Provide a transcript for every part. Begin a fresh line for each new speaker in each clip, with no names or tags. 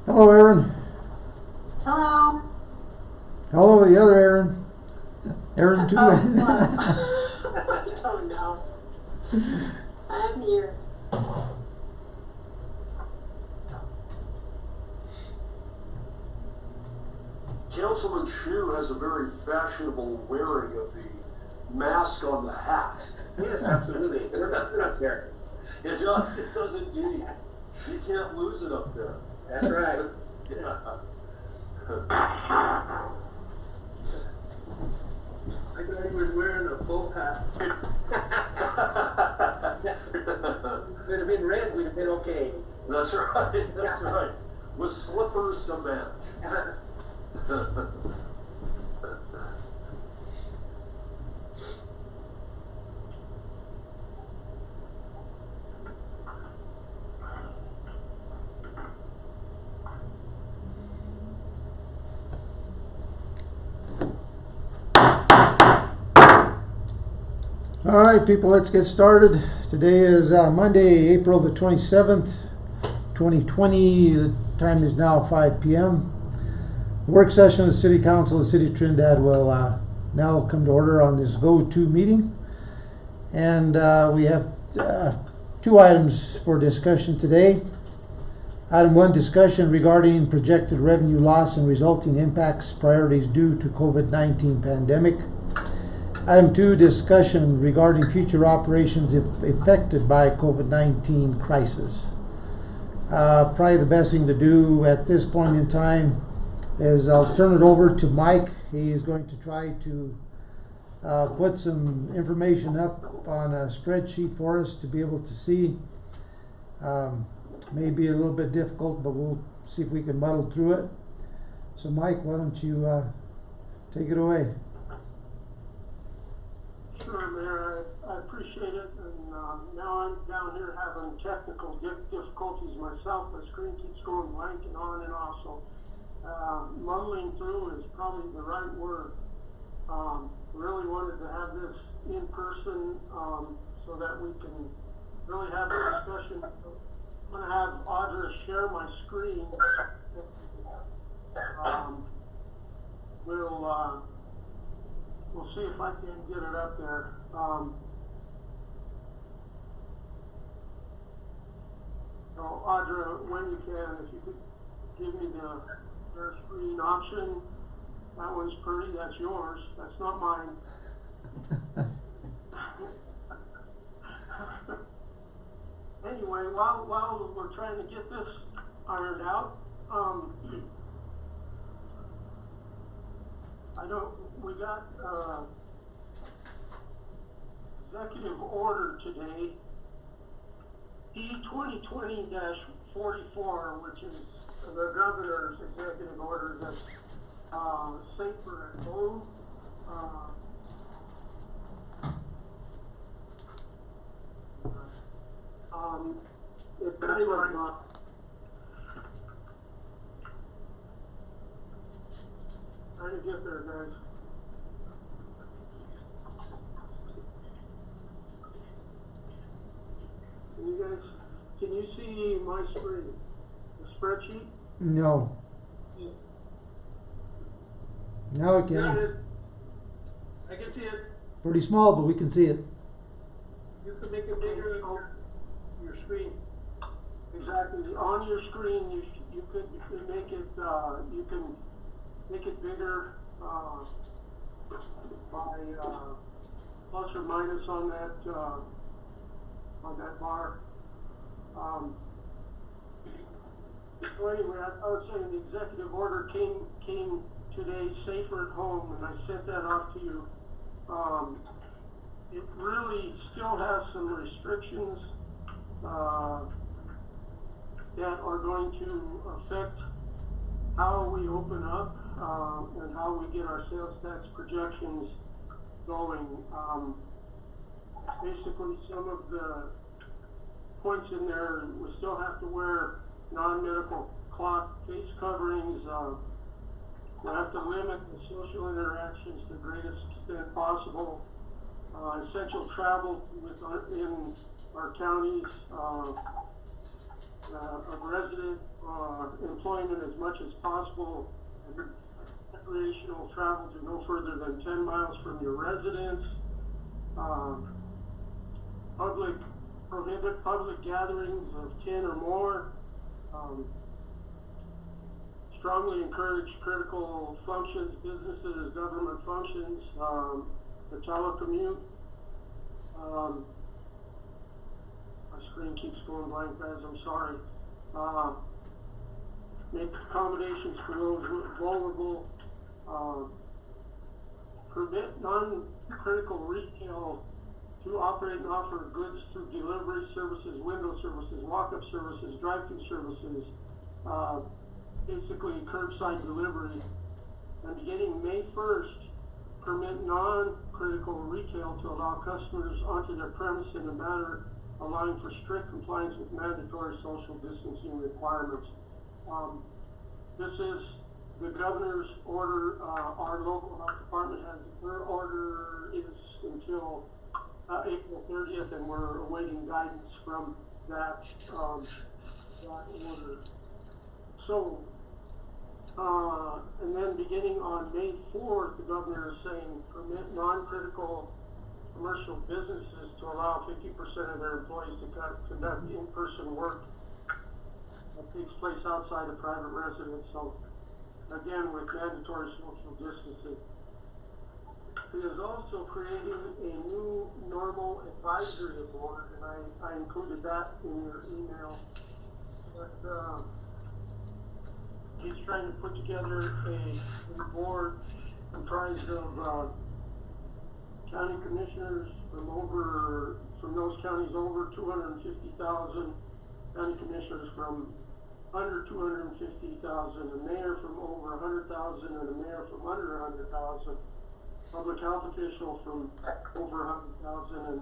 Hello, Aaron.
Hello.
Hello, the other Aaron. Aaron too.
Oh no. I'm here.
Councilman Chu has a very fashionable wearing of the mask on the hat.
Yes, absolutely. We're not there.
It does indeed. You can't lose it up there.
That's right.
Yeah.
I thought he was wearing a full hat. If it had been red, we'd have been okay.
That's right, that's right. With slippers to match.
All right, people, let's get started. Today is Monday, April the 27th, 2020. The time is now 5 p.m. The work session of the City Council of the City of Trinidad will now come to order on this go-to meeting. And we have two items for discussion today. Item 1, discussion regarding projected revenue loss and resulting impacts priorities due to COVID-19 pandemic. Item 2, discussion regarding future operations if affected by COVID-19 crisis. Probably the best thing to do at this point in time is I'll turn it over to Mike. He is going to try to put some information up on a spreadsheet for us to be able to see. May be a little bit difficult, but we'll see if we can muddle through it. So Mike, why don't you take it away?
Sure, Mayor, I appreciate it, and now I'm down here having technical difficulties myself. The screen keeps going blank and on and off, so muddling through is probably the right word. Really wanted to have this in person so that we can really have a discussion. I'm going to have Audra share my screen. We'll see if I can get it up there. So Audra, when you can, if you could give me the share screen option. That one's pretty, that's yours. That's not mine. Anyway, while we're trying to get this ironed out, we got executive order today, D-2020-44, which is the governor's executive order that's safer at home. It's pretty much not. Trying to get there, guys. Can you see my screen? The spreadsheet?
No.
Yeah.
Now we
There it
can.
is. I can see it.
Pretty small, but we can see it.
You can make it bigger on your screen. Exactly. On your screen, you can make it bigger by plus or minus on that bar. So anyway, I was saying the executive order came today, safer at home, and I sent that off to you. It really still has some restrictions that are going to affect how we open up and how we get our sales tax projections going. Basically, some of the points in there, we still have to wear non-medical cloth face coverings. We have to limit the social interactions to the greatest extent possible. Essential travel in our counties of resident employment as much as possible, and recreational travel to no further than 10 miles from your residence. Prohibit public gatherings of 10 or more. Strongly encourage critical functions, businesses, government functions, the telecommute. My screen keeps going blank, guys, I'm sorry. Make accommodations for those vulnerable. Permit non-critical retail to operate and offer goods through delivery services, window services, walk-up services, drive-through services, basically curbside delivery. And beginning May 1st, permit non-critical retail to allow customers onto their premise in a manner allowing for strict compliance with mandatory social distancing requirements. This is the governor's order. Our local health department has, their order is until April 30th, and we're awaiting guidance from that order. So, and then beginning on May 4th, the governor is saying permit non-critical commercial businesses to allow 50% of their employees to conduct in-person work that takes place outside of private residence. So, again, with mandatory social distancing. He is also creating a new normal advisory board, and I included that in your email. But he's trying to put together a board comprised of county commissioners from those counties over 250,000, county commissioners from under 250,000, a mayor from over 100,000, and a mayor from under 100,000. Public health official from over 100,000, and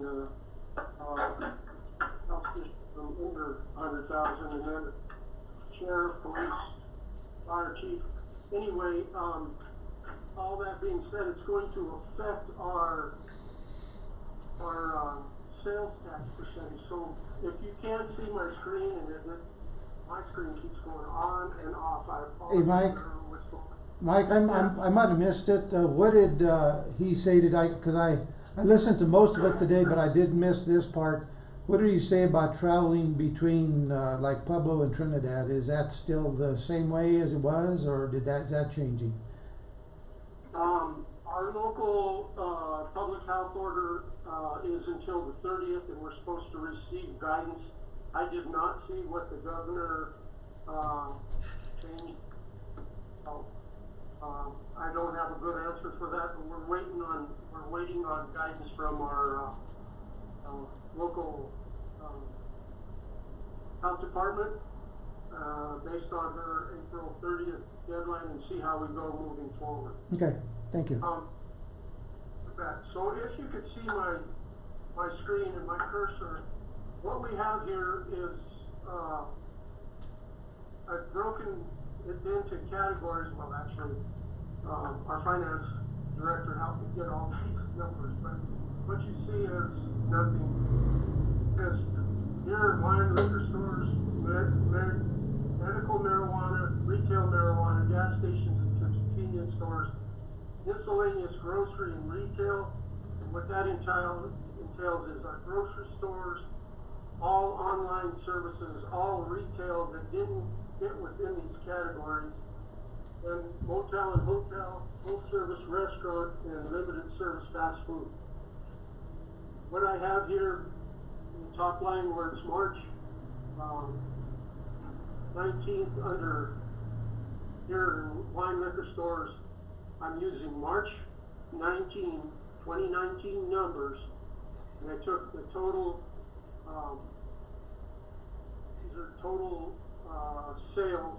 health official from under 100,000, and then sheriff, police, fire chief. Anyway, all that being said, it's going to affect our sales tax percentage. So if you can't see my screen, and my screen keeps going on and off, I apologize.
Hey, Mike, I might have missed it. What did he say? Because I listened to most of it today, but I did miss this part. What did he say about traveling between like Pueblo and Trinidad? Is that still the same way as it was, or is that changing?
Our local public health order is until the 30th, and we're supposed to receive guidance. I did not see what the governor changed. I don't have a good answer for that, but we're waiting on guidance from our local health department based on their April 30th deadline, and see how we go moving forward.
Okay, thank you.
So if you could see my screen and my cursor, what we have here is I've broken it into categories. Well, actually, our finance director helped me get all these numbers, but what you see is nothing. Because here, wine, liquor stores, medical marijuana, retail marijuana, gas stations and convenience stores, miscellaneous grocery and retail, and what that entails is our grocery stores, all online services, all retail that didn't fit within these categories, and motel and hotel, full service restaurant, and limited service fast food. What I have here in the top line where it's March 19th under here in wine liquor stores, I'm using March 2019 numbers, and I took the total, these are total sales.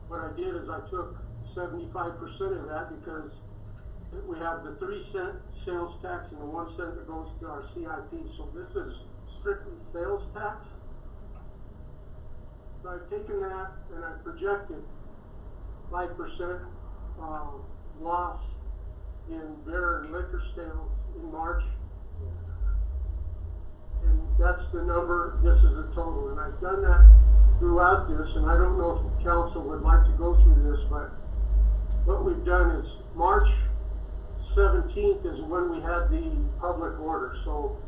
What I did is I took 75% of that, because we have the 3-cent sales tax and the 1 cent that goes to our CIP. So this is strictly sales tax. So I've taken that and I've projected 5% loss in beer and liquor sales in March. And that's the number. This is the total. And I've done that throughout this, and I don't know if the council would like we've done is March 17th is when we had the public order. So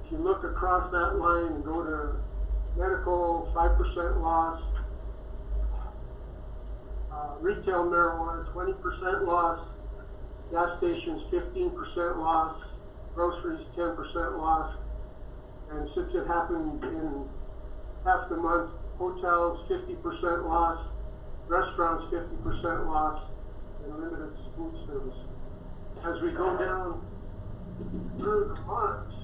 if you look across that line and go to medical, 5% loss, retail marijuana, 20% loss, gas stations, 15% loss, groceries, 10% loss. And since it happened in half the month, hotels, 50% loss, restaurants, 50% loss, and limited food service. As we go down through the months,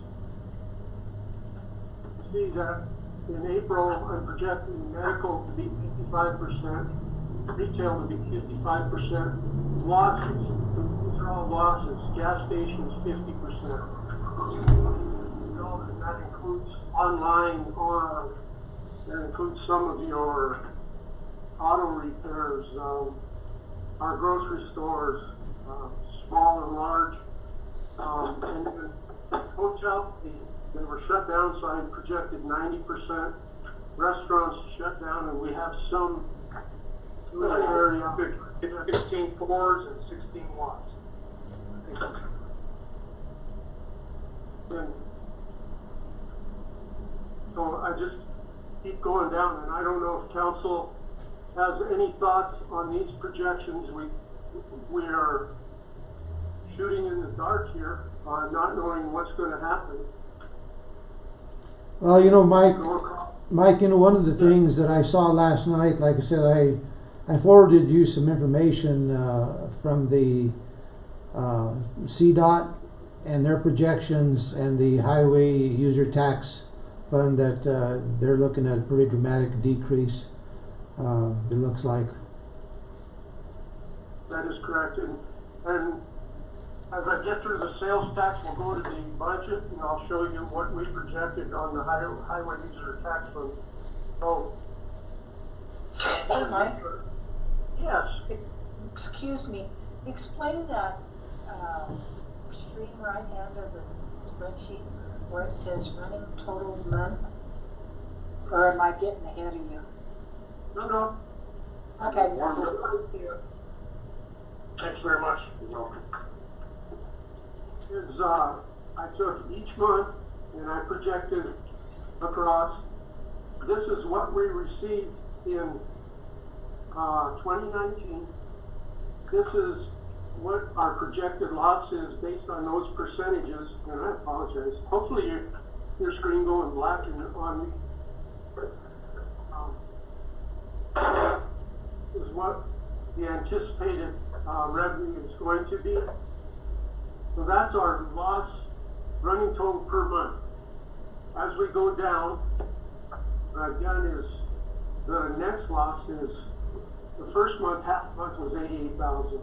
you see that in April, I'm projecting medical to be 55%, retail to be 55%, losses, these are all losses, gas stations 50%. And that includes online, or that includes some of your auto repairs, our grocery stores, small and large, and then hotels, they were shut down, so I projected 90%. Restaurants shut down, and we have some in that area, 15 fours and 16 ones. And so I just keep going down, and I don't know if council has any thoughts on these projections. We are shooting in the dark here, not knowing what's going to happen.
Well, you know, Mike, you know, one of the things that I saw last night, like I said, I forwarded you some information from the CDOT and their projections and the highway user tax fund that they're looking at a pretty dramatic decrease. It looks like.
That is correct. And as I get through the sales tax, we'll go to the budget, and I'll show you what we projected on the highway user tax fund. So,
Hey, Mike.
yes.
Excuse me. Explain that extreme right hand of the spreadsheet where it says running total month. Or am I getting ahead of you?
No.
Okay.
Thanks very much. I took each month and I projected across. This is what we received in 2019. This is what our projected loss is based on those percentages. And I apologize. Hopefully your screen going black on me. Is what the anticipated revenue is going to be. So that's our loss running total per month. As we go down, what I've done is the next loss is the first month, half month was 88,000.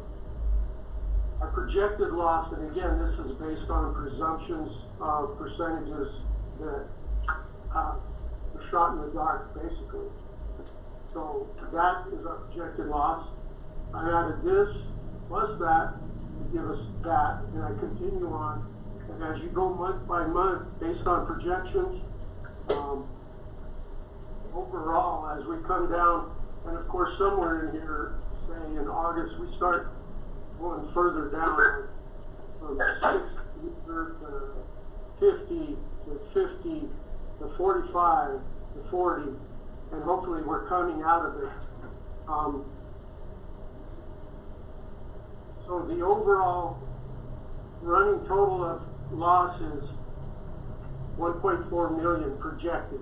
Our projected loss, and again, this is based on presumptions of percentages that are shot in the dark, basically. So that is our projected loss. I added this plus that to give us that, and I continue on. And as you go month by month, based on projections, overall, as we come down, and of course somewhere in here, say in August, we start going further down from 60 to 50 to 50 to 45 to 40, and hopefully we're coming out of it. So the overall running total of loss is 1.4 million projected.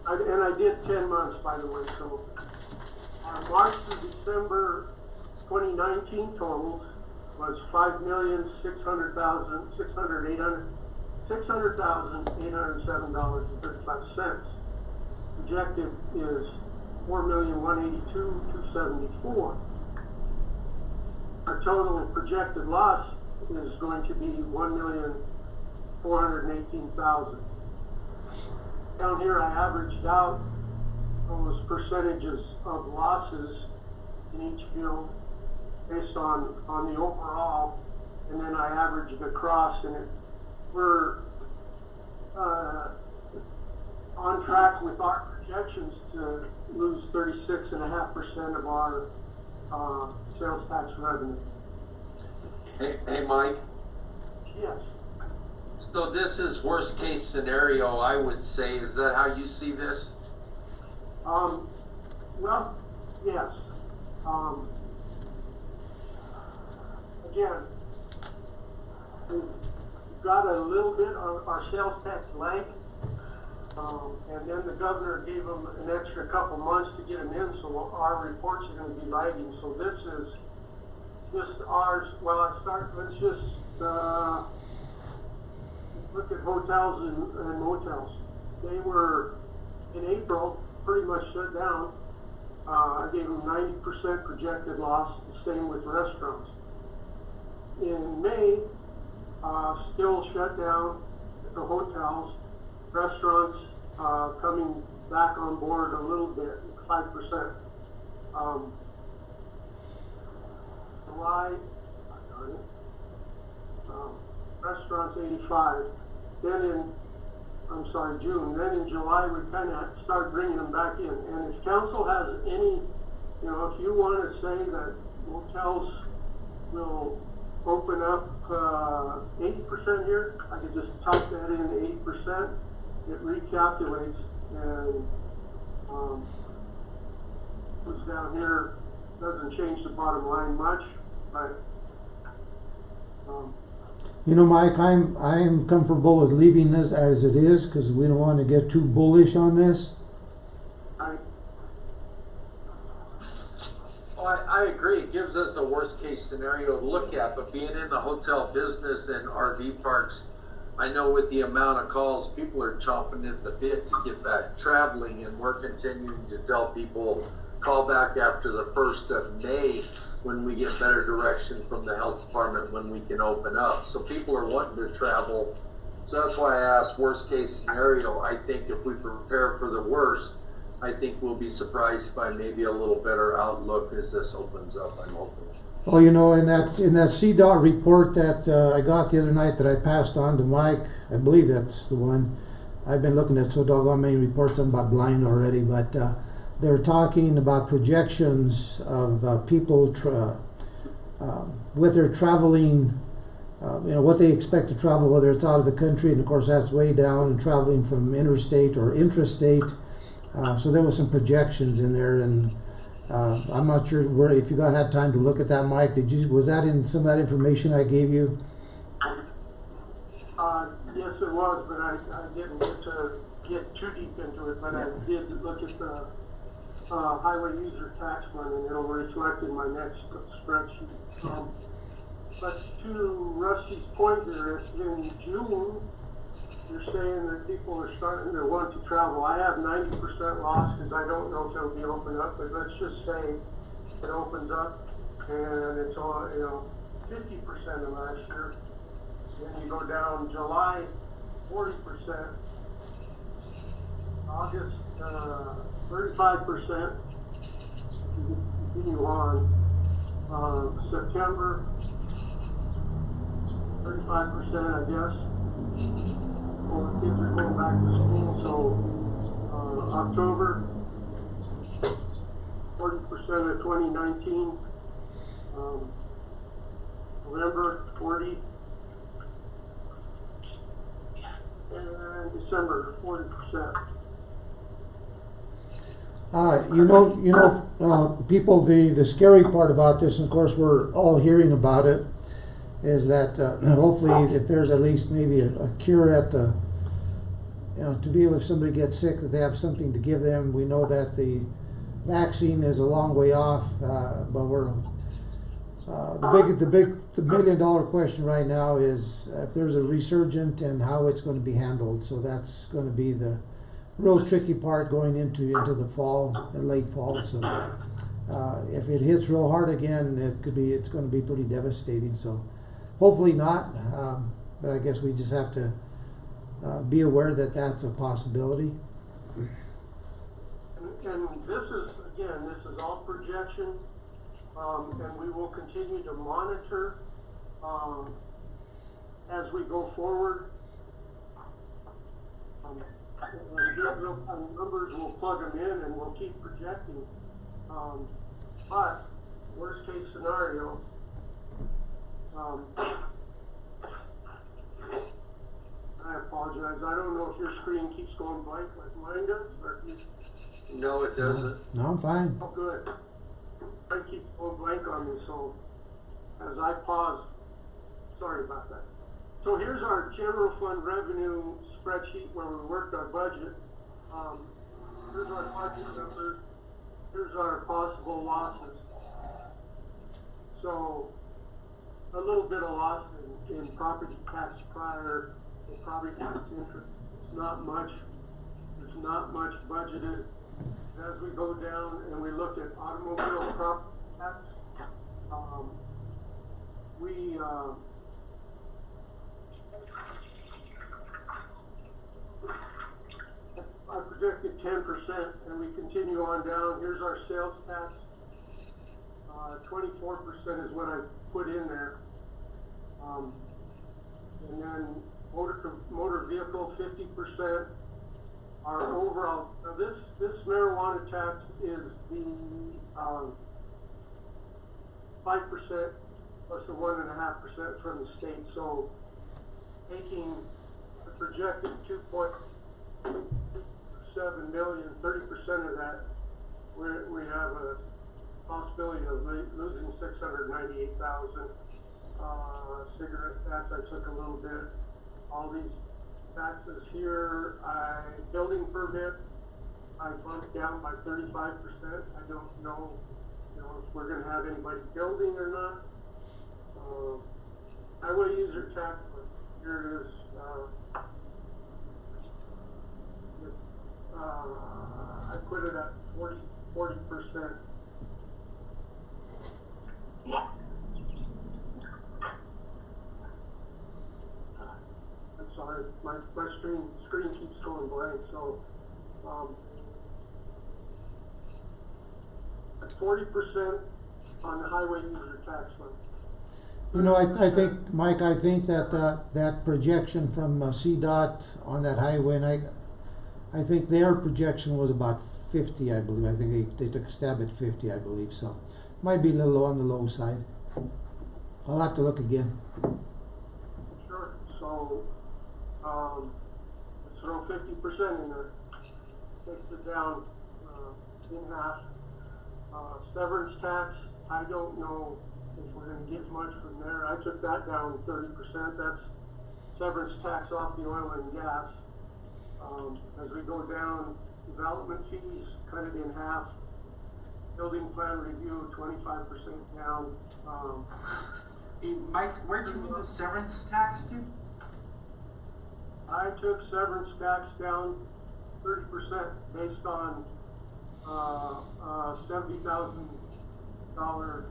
And I did 10 months, by the way. So March to December 2019 totals was $600,807.35. Projected is $4,182,274. Our total projected loss is going to be $1,418,000. Down here, I averaged out those percentages of losses in each field based on the overall, and then I averaged across, and we're on track with our projections to lose 36.5% of our sales tax revenue.
Hey, Mike.
Yes.
So this is worst case scenario, I would say. Is that how you see this?
Well, yes. Again, we've got a little bit of our sales tax lag, and then the governor gave them an extra couple months to get them in, so our reports are going to be lagging. So this is just ours. Well, let's just look at hotels and motels. They were, in April, pretty much shut down. I gave them 90% projected loss, the same with restaurants. In May, still shut down the hotels, restaurants coming back on board a little bit, 5%. July, restaurants 85. Then June. Then in July, we kind of start bringing them back in. And if council has any, if you want to say that motels will open up 80% here, I could just type that in 80%. It recalculates and puts down here. Doesn't change the bottom line much, but
Mike, I'm comfortable with leaving this as it is because we don't want to get too bullish on this.
I agree. It gives us a worst case scenario to look at, but being in the hotel business and RV parks, I know with the amount of calls, people are chomping at the bit to get back traveling, and we're continuing to tell people call back after the 1st of May when we get better direction from the health department when we can open up. So people are wanting to travel. So that's why I asked worst case scenario. I think if we prepare for the worst, I think we'll be surprised by maybe a little better outlook as this opens up, I'm hoping.
Well, in that CDOT report that I got the other night that I passed on to Mike, I believe that's the one. I've been looking at so doggone many reports, I'm about blind already, but they're talking about projections of people with their traveling, what they expect to travel, whether it's out of the country, and of course that's way down, and traveling from interstate or intrastate. So there was some projections in there, and I'm not sure if you had time to look at that, Mike. Was that in some of that information I gave you?
Yes, it was, but I didn't get too deep into it. But I did look at the highway user tax fund, and it'll reflect in my next spreadsheet. But to Rusty's point there, in June, you're saying that people are starting to want to travel. I have 90% loss because I don't know if it'll be opened up, but let's just say it opens up and it's all, 50% of last year. Then you go down July, 40%, August, 35%, continue on, September, 35%, I guess. Well, the kids are going back to school, so October, 40% of 2019, November, 40, and December, 40%.
People, the scary part about this, and of course we're all hearing about it, is that hopefully if there's at least maybe a cure at the, to be able, if somebody gets sick, that they have something to give them. We know that the vaccine is a long way off, but we're the $1 million question right now is if there's a resurgent and how it's going to be handled. So that's going to be the real tricky part going into the fall and late fall. So if it hits real hard again, it's going to be pretty devastating. So hopefully not, but I guess we just have to be aware that that's a possibility.
And this is all projection, and we will continue to monitor as we go forward. Numbers will plug them in and we'll keep projecting. But worst case scenario, I apologize. I don't know if your screen keeps going blank like mine does, or if you,
No, it doesn't.
No, I'm fine.
oh, good. Mine keeps going blank on me, so as I pause, sorry about that. So here's our general fund revenue spreadsheet where we worked our budget. Here's our budget numbers. Here's our possible losses. So a little bit of loss in property tax prior to property tax interest. It's not much. There's not much budgeted. As we go down and we look at automobile property tax, I projected 10%, and we continue on down. Here's our sales tax. 24% is what I put in there. And then motor vehicle, 50%. Our overall, now this marijuana tax is the 5% plus the 1.5% from the state. So taking the projected 2.7 million, 30% of that, we have a possibility of losing 698,000. Cigarette tax, I took a little bit. All these taxes here, building permit, I bumped down by 35%. I don't know, if we're going to have anybody building or not. Highway user tax, here it is. I put it at 40%. I'm sorry, my screen keeps going blank, so, at 40% on the highway user tax fund.
I think, Mike, I think that that projection from CDOT on that highway, and I think their projection was about 50, I believe. I think they took a stab at 50, I believe, so might be a little on the low side. I'll have to look again.
Sure, so, let's throw 50% in there. Takes it down, in half. Severance tax, I don't know if we're gonna get much from there. I took that down 30%. That's severance tax off the oil and gas. As we go down, development fees, cut it in half. Building plan review, 25% down.
Hey, Mike, where'd you move the severance tax to?
I took severance tax down 30% based on $70,000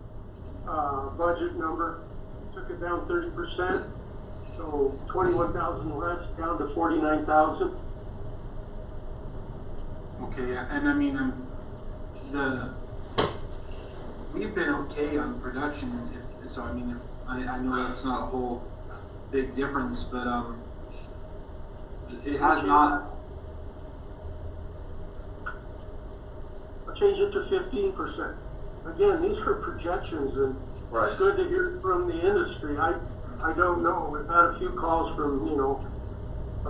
budget number. Took it down 30%, so 21,000 less, down to 49,000.
Okay, and I mean, we've been okay on production, so I mean, I know that's not a whole big difference, but it has not.
I'll change it to 15%. Again, these are projections, and
Right.
it's good to hear from the industry. I don't know. We've had a few calls from,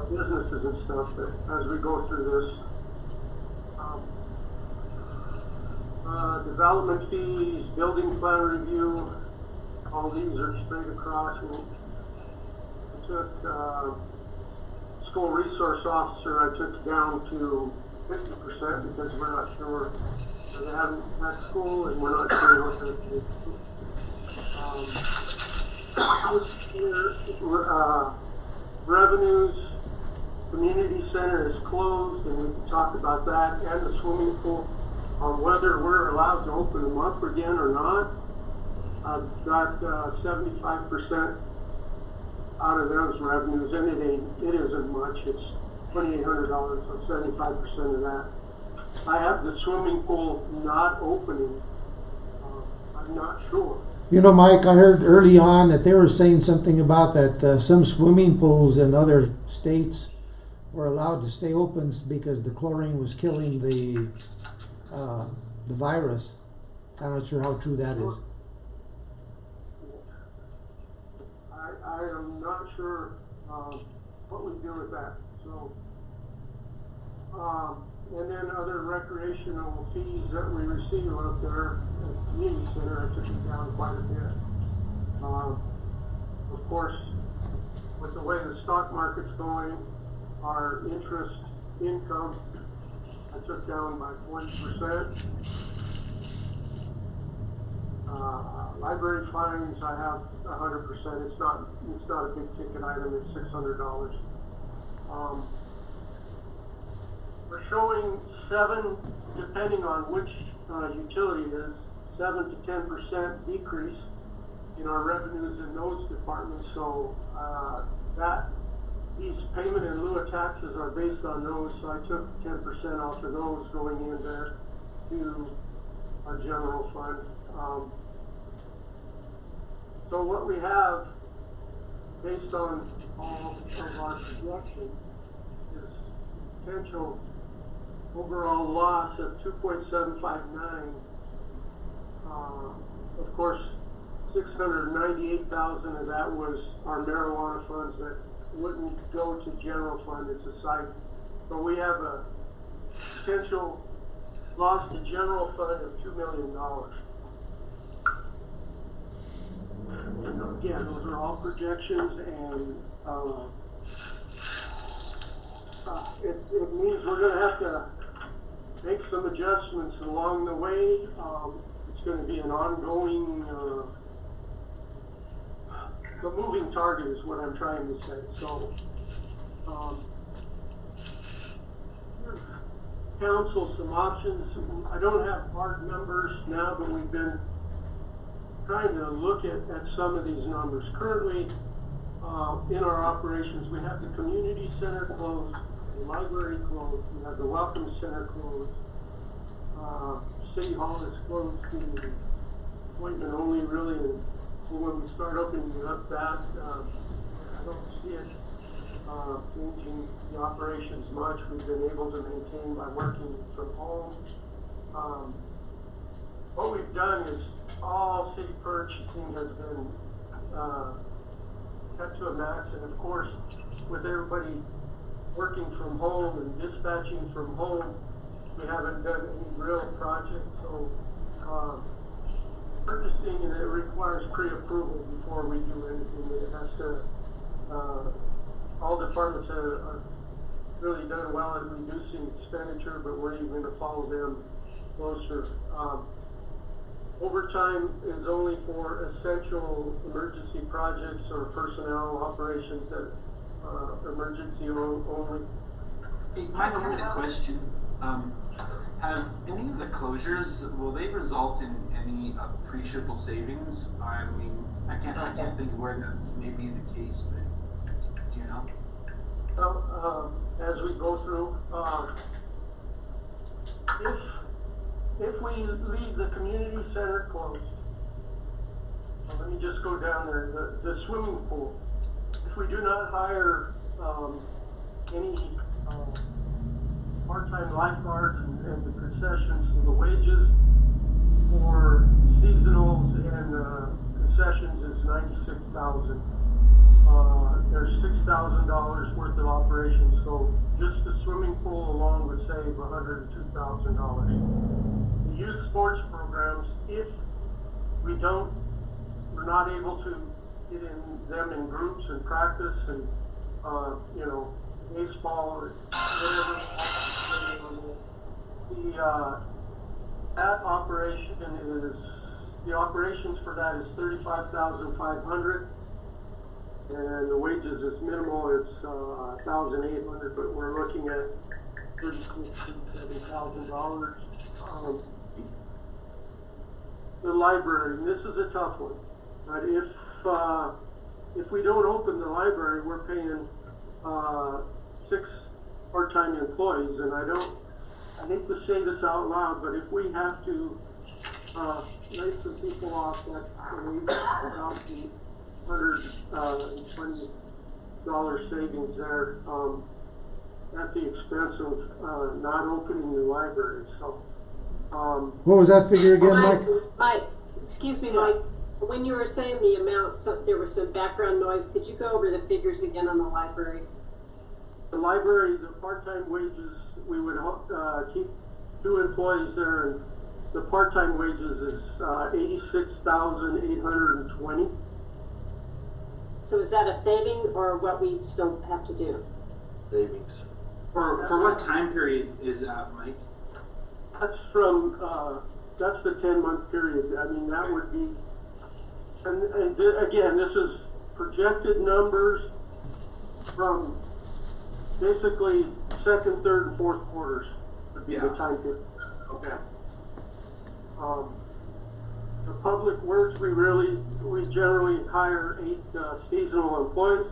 businesses and stuff, but as we go through this, development fees, building plan review, all these are straight across. And I took school resource officer, I took down to 50% because we're not sure. They haven't had school and we're not sure what they're doing. Revenues, community center is closed, and we can talk about that, and the swimming pool, on whether we're allowed to open them up again or not. I've got 75% out of those revenues, and it isn't much. It's $2,800, so 75% of that. I have the swimming pool not opening. I'm not sure.
Mike, I heard early on that they were saying something about that some swimming pools in other states were allowed to stay open because the chlorine was killing the virus. I'm not sure how true that is.
I am not sure what we do with that. So, and then other recreational fees that we receive out there at the community center, I took it down quite a bit. Of course, with the way the stock market's going, our interest income, I took down by 20%. Library fines, I have 100%. It's not a big ticket item. It's $600. We're showing 7, depending on which utility it is, 7 to 10% decrease in our revenues in those departments. So these payment in lieu of taxes are based on those. So I took 10% off of those going in there to our general fund. So what we have, based on all of our projections, is potential overall loss of 2.759. Of course, 698,000 of that was our marijuana funds that wouldn't go to general fund. It's a site. So we have a potential loss to general fund of $2 million. And again, those are all projections, and it means we're going to have to make some adjustments along the way. It's going to be an ongoing, the moving target is what I'm trying to say. So, council some options. I don't have hard numbers now, but we've been trying to look at some of these numbers. Currently, in our operations, we have the community center closed, the library closed, we have the welcome center closed, City Hall is closed to appointment only, really, and when we start opening up that, I don't see it changing the operations much. We've been able to maintain by working from home. What we've done is all city purchasing has been cut to a max, and of course, with everybody working from home and dispatching from home, we haven't done any real projects. So purchasing, and it requires pre-approval before we do anything. It has to. All departments are really done well at reducing expenditure, but we're even going to follow them closer. Overtime is only for essential emergency projects or personnel operations that emergency only.
Hey, Mike, I had a question. Have any of the closures, will they result in any appreciable savings? I mean, I can't think of where that may be the case, but do you know?
Well, as we go through, if we leave the community center closed, let me just go down there, the swimming pool. If we do not hire any part-time lifeguards and the concessions and the wages for seasonals and concessions is $96,000. There's $6,000 worth of operations, so just the swimming pool alone would save $102,000. The youth sports programs, if we're not able to get them in groups and practice and baseball or whatever, the operations for that is $35,500. And the wages is minimal, it's $1,800, but we're looking at $37,000. The library, and this is a tough one, but if we don't open the library, we're paying 6 part-time employees, and I hate to say this out loud, but if we have to lay some people off, that's about the $120 savings there. at the expense of not opening the library. So,
What was that figure again, Mike?
Mike, excuse me, Mike. When you were saying the amount, there was some background noise. Could you go over the figures again on the library?
the library, the part-time wages, we would keep 2 employees there, and the part-time wages is $86,820.
So is that a saving or what we still have to do?
Savings.
For what time period is that, Mike?
That's from, that's the 10-month period. I mean, that would be, again, this is projected numbers from basically second, third, and fourth quarters would be the time period.
Okay.
The public works, we generally hire 8 seasonal employees.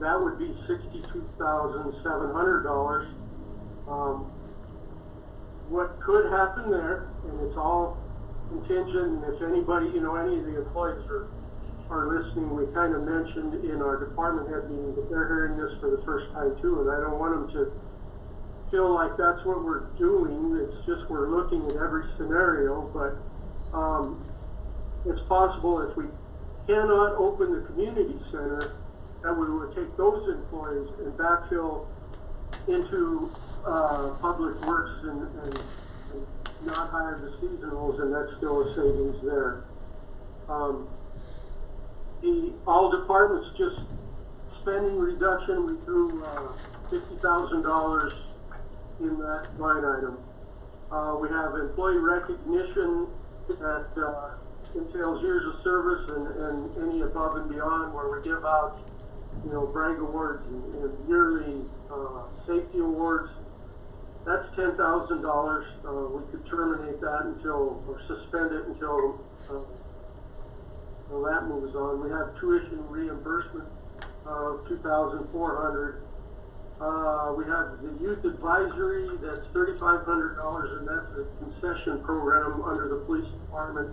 That would be $62,700. What could happen there, and it's all contingent, and if anybody, any of the employees are listening, we kind of mentioned in our department head meeting that they're hearing this for the first time too, and I don't want them to feel like that's what we're doing. It's just we're looking at every scenario, but it's possible if we cannot open the community center that we would take those employees and backfill into public works and not hire the seasonals, and that's still a savings there. All departments, just spending reduction, we threw $50,000 in that line item. We have employee recognition that entails years of service and any above and beyond, where we give out, brag awards and yearly safety awards. That's $10,000. We could terminate that or suspend it until that moves on. We have tuition reimbursement of $2,400. We have the youth advisory, that's $3,500, and that's a concession program under the police department.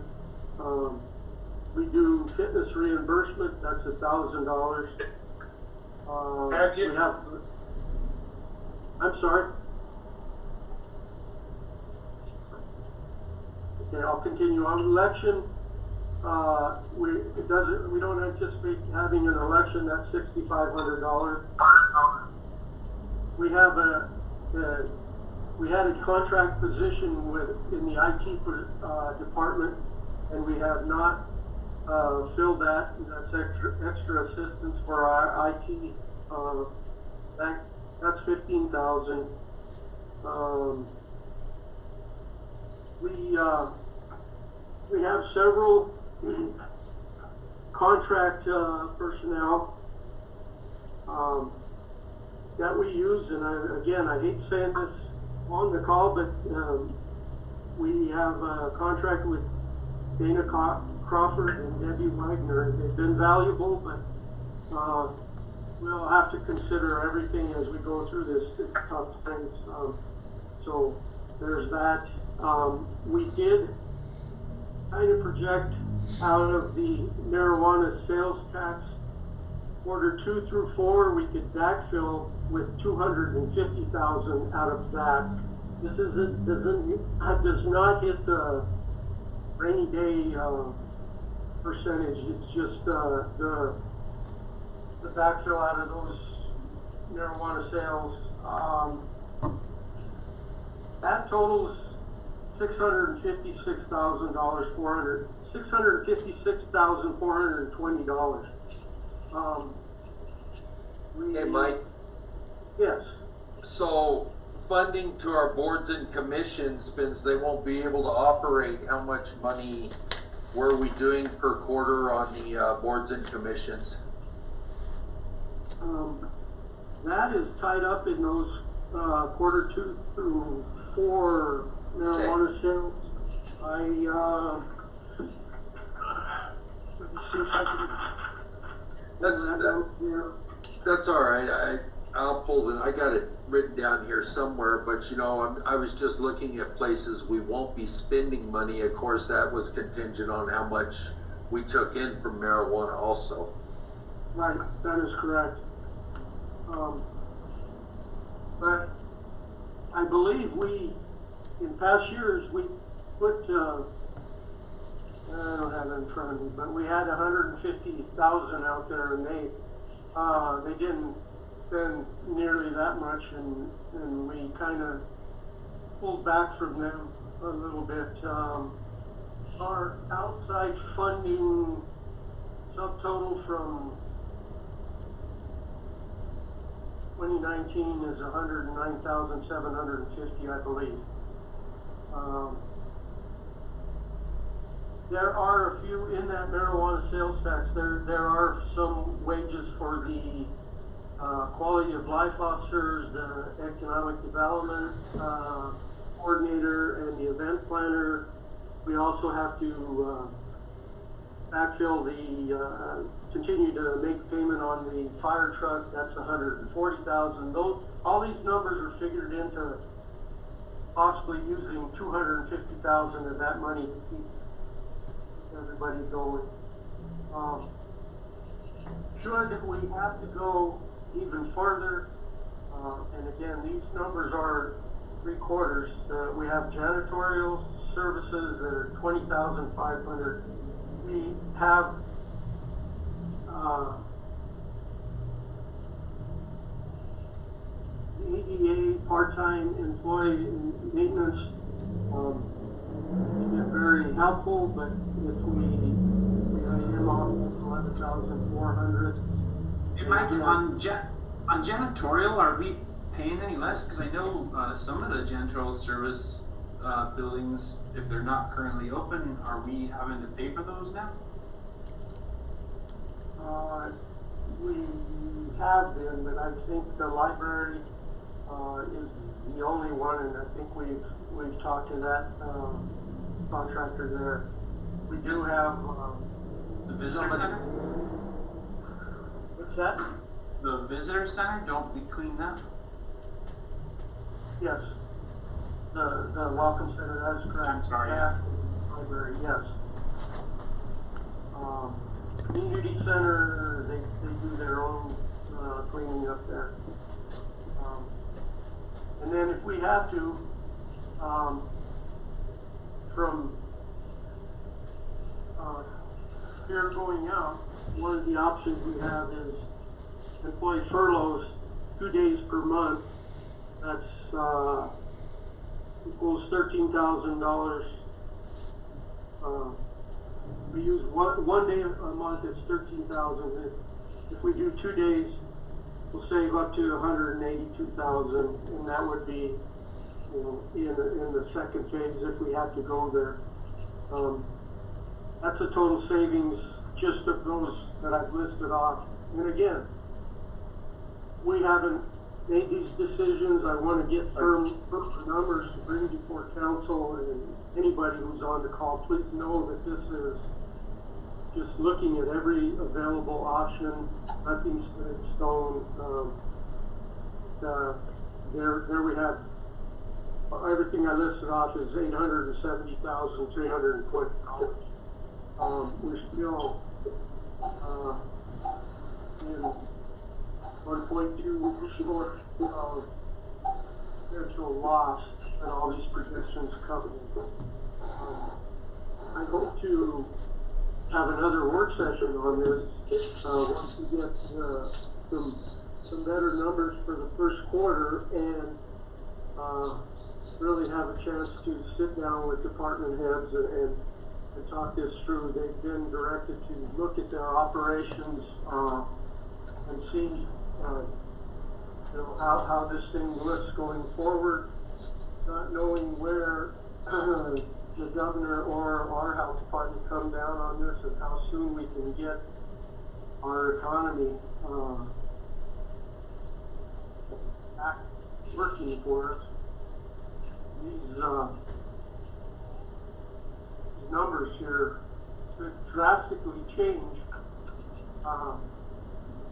We do fitness reimbursement, that's $1,000. I'm sorry. Okay, I'll continue on. Election, we don't anticipate having an election. That's $6,500. We have we had a contract position in the IT department, and we have not filled that. That's extra assistance for our IT. That's $15,000. We have several contract personnel that we use, and I hate saying this on the call, but we have a contract with Dana Crawford and Debbie Wagner. They've been valuable, but we'll have to consider everything as we go through this tough times. So there's that. We did kind of project out of the marijuana sales tax, quarter 2 through 4, we could backfill with $250,000 out of that. This does not hit the rainy day percentage. It's just the backfill out of those marijuana sales. That totals $656,420.
Hey, Mike.
Yes.
So funding to our boards and commissions, since they won't be able to operate, how much money were we doing per quarter on the boards and commissions?
That is tied up in those quarter 2 through 4 marijuana sales. Let me see if I can.
That's all right. I'll pull it. I got it written down here somewhere, but I was just looking at places we won't be spending money. Of course, that was contingent on how much we took in from marijuana also.
Right, that is correct. But I believe we, in past years, we put, I don't have it in front of me, but we had 150,000 out there, and they didn't spend nearly that much, and we kind of pulled back from them a little bit. Our outside funding subtotal from 2019 is 109,750, I believe. There are a few in that marijuana sales tax. There are some wages for the quality of life officers, the economic development coordinator, and the event planner. We also have to backfill continue to make payment on the fire truck. That's 140,000. All these numbers are figured into possibly using 250,000 of that money to keep everybody going. Should we have to go even further, and again, these numbers are 3/4. We have janitorial services that are 20,500. We have the EDA part-time employee maintenance. It's been very helpful, but if we lay him off 11,400.
Hey Mike, on janitorial, are we paying any less? Because I know some of the janitorial service buildings, if they're not currently open, are we having to pay for those now?
We have been, but I think the library is the only one, and I think we've talked to that contractor there. We do have
the visitor center.
What's that?
The visitor center, don't we clean that?
Yes. The welcome center, that's correct.
I'm sorry,
yeah. Library, yes. Community center, they do their own cleaning up there. And then if we have to, from here going out, one of the options we have is employee furloughs 2 days per month. That's equals $13,000. We use one day a month, it's 13,000. If we do 2 days, we'll save up to 182,000, and that would be, in the second phase if we have to go there. That's a total savings just of those that I've listed off. And again, we haven't made these decisions. I want to get firm numbers to bring before council, and anybody who's on the call, please know that this is just looking at every available option. Nothing's set in stone. There we have everything I listed off is $870,320. We're still in 1.2 short of potential loss that all these projections cover. I hope to have another work session on this once we get some better numbers for the first quarter, and really have a chance to sit down with department heads and talk this through. They've been directed to look at their operations and see how this thing looks going forward, not knowing where the governor or our health department come down on this, and how soon we can get our economy back working for us. These numbers here could drastically change.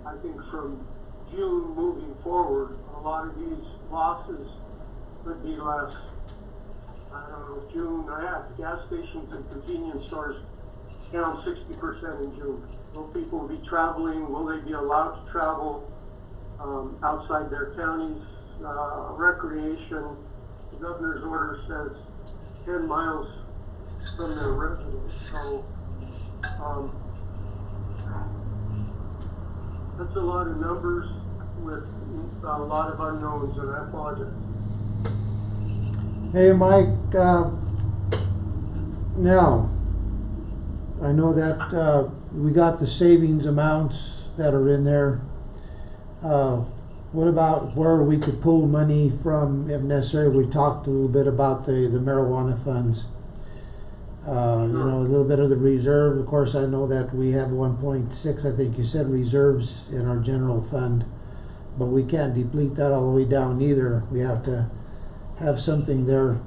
I think from June moving forward, a lot of these losses could be less. I don't know, June, gas stations and convenience stores down 60% in June. Will people be traveling? Will they be allowed to travel outside their counties? recreation, the governor's order says 10 miles from their residence. So, that's a lot of numbers with a lot of unknowns, and I apologize.
Hey, Mike, now, I know that we got the savings amounts that are in there. What about where we could pull money from if necessary? We talked a little bit about the marijuana funds. You know, a little bit of the reserve. Of course, I know that we have 1.6, I think you said, reserves in our general fund, but we can't deplete that all the way down either. We have to have something there.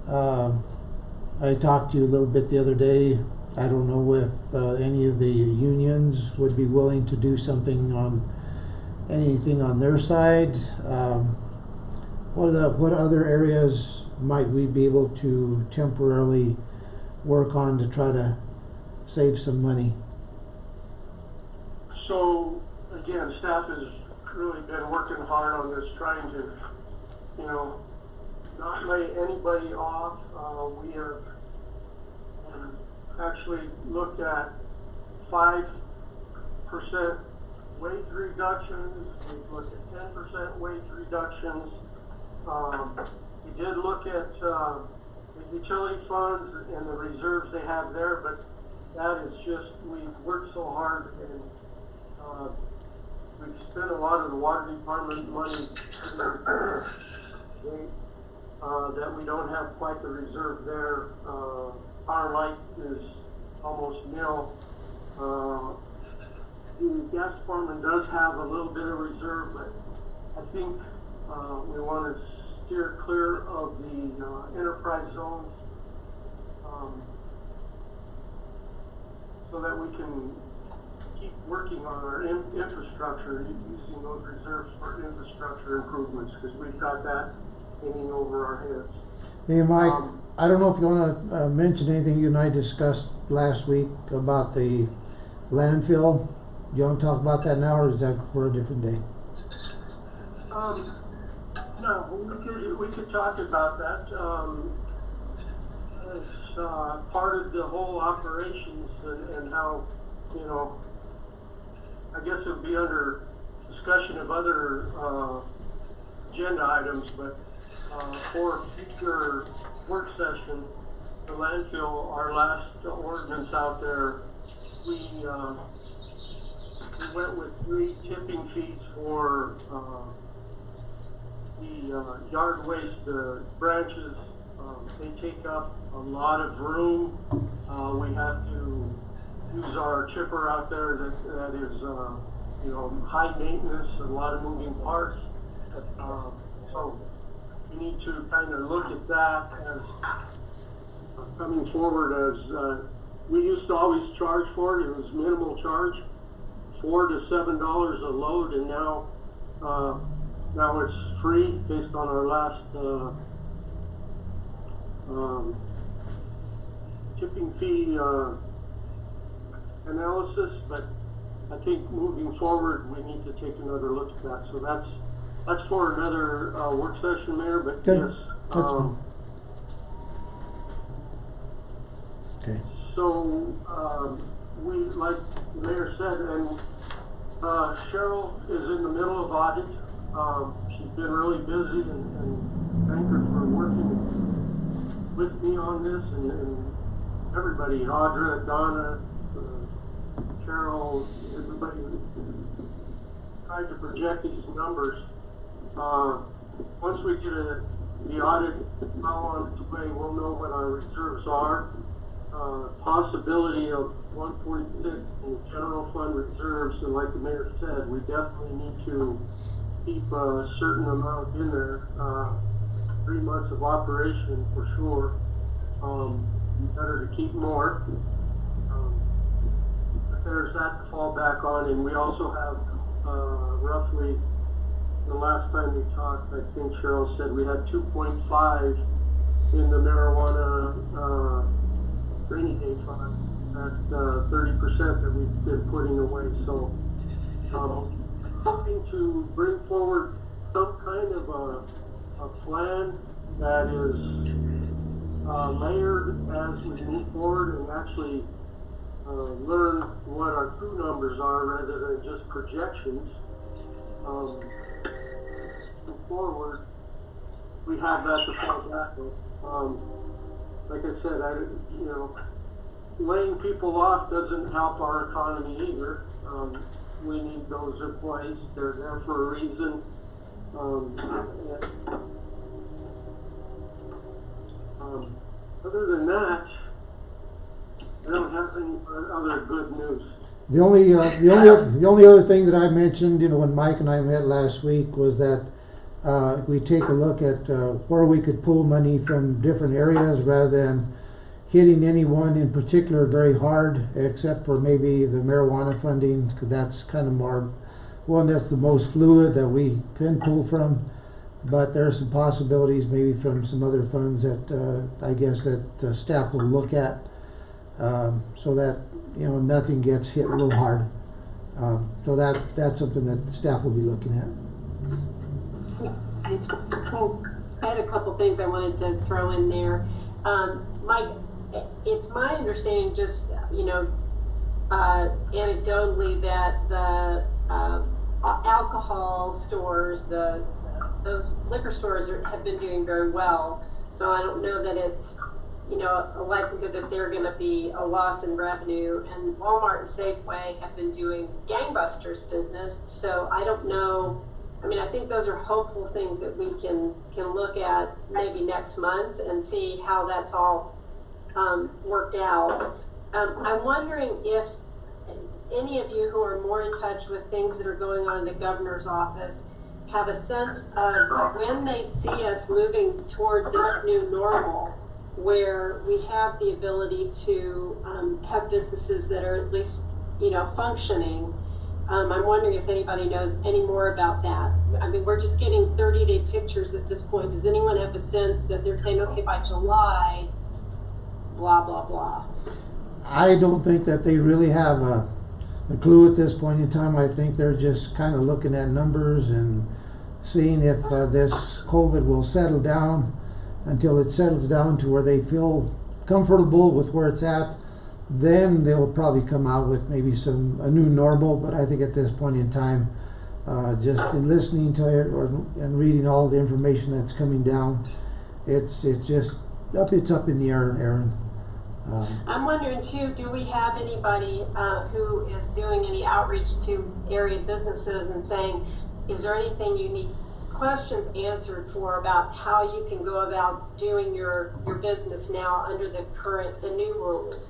I talked to you a little bit the other day. I don't know if any of the unions would be willing to do something on anything on their side. What other areas might we be able to temporarily work on to try to save some money?
So, again, staff has really been working hard on this, trying to, you know, not lay anybody off. We have actually looked at 5% wage reductions. We've looked at 10% wage reductions. We did look at the utility funds and the reserves they have there, but that is just, we've worked so hard, and we've spent a lot of the water department money that we don't have quite the reserve there. Our light is almost nil. The gas department does have a little bit of reserve, but I think we want to steer clear of the enterprise zones, so that we can keep working on our infrastructure, using those reserves for infrastructure improvements, because we've got that hanging over our heads.
Hey, Mike, I don't know if you want to mention anything you and I discussed last week about the landfill. You want to talk about that now, or is that for a different day?
No, we could talk about that. It's part of the whole operations, and how, you know, I guess it would be under discussion of other agenda items, but for a future work session, the landfill, our last ordinance out there, we went with 3 tipping fees for the yard waste, the branches. They take up a lot of room. We have to use our chipper out there that is, you know, high maintenance, a lot of moving parts. So we need to kind of look at that as coming forward, as we used to always charge for it. It was minimal charge, $4 to $7 a load, and now it's free based on our last tipping fee analysis. But I think moving forward, we need to take another look at that. So that's for another work session, Mayor. But
Good.
yes.
That's fine. Okay.
So we, like the mayor said, and Cheryl is in the middle of audit. She's been really busy, and thank her for working with me on this, and everybody, Audra, Donna, Cheryl, everybody tried to project these numbers. Once we get the audit well on its way, we'll know what our reserves are. Possibility of 1.6 in the general fund reserves, and like the mayor said, we definitely need to keep a certain amount in there. 3 months of operation for sure. Better to keep more. But there's that to fall back on, and we also have roughly, the last time we talked, I think Cheryl said we had 2.5 in the marijuana rainy day fund. That's 30% that we've been putting away. So hoping to bring forward some kind of a plan that is layered as we move forward and actually learn what our true numbers are rather than just projections. Move forward, we have that to fall back on. Like I said, laying people off doesn't help our economy either. We need those employees. They're there for a reason. Other than that, I don't have any other good news.
The only other thing that I mentioned, when Mike and I met last week, was that we take a look at where we could pull money from different areas rather than hitting anyone in particular very hard, except for maybe the marijuana funding, because that's kind of more one that's the most fluid that we can pull from. But there are some possibilities maybe from some other funds that I guess that staff will look at, so that nothing gets hit real hard. So that's something that staff will be looking at.
I had a couple things I wanted to throw in there. Mike, it's my understanding, just anecdotally, that the alcohol stores, those liquor stores have been doing very well. So I don't know that it's a likelihood that they're going to be a loss in revenue. And Walmart and Safeway have been doing gangbusters business. So I don't know. I mean, I think those are hopeful things that we can look at maybe next month and see how that's all worked out. I'm wondering if any of you who are more in touch with things that are going on in the governor's office have a sense of when they see us moving toward this new normal, where we have the ability to have businesses that are at least functioning. I'm wondering if anybody knows any more about that. I mean, we're just getting 30-day pictures at this point. Does anyone have a sense that they're saying, okay, by July, blah, blah, blah?
I don't think that they really have a clue at this point in time. I think they're just kind of looking at numbers and seeing if this COVID will settle down. Until it settles down to where they feel comfortable with where it's at, then they'll probably come out with maybe a new normal. But I think at this point in time, just in listening to it and reading all the information that's coming down, it's up in the air, Aaron.
I'm wondering too, do we have anybody who is doing any outreach to area businesses and saying, is there anything you need questions answered for about how you can go about doing your business now under the new rules?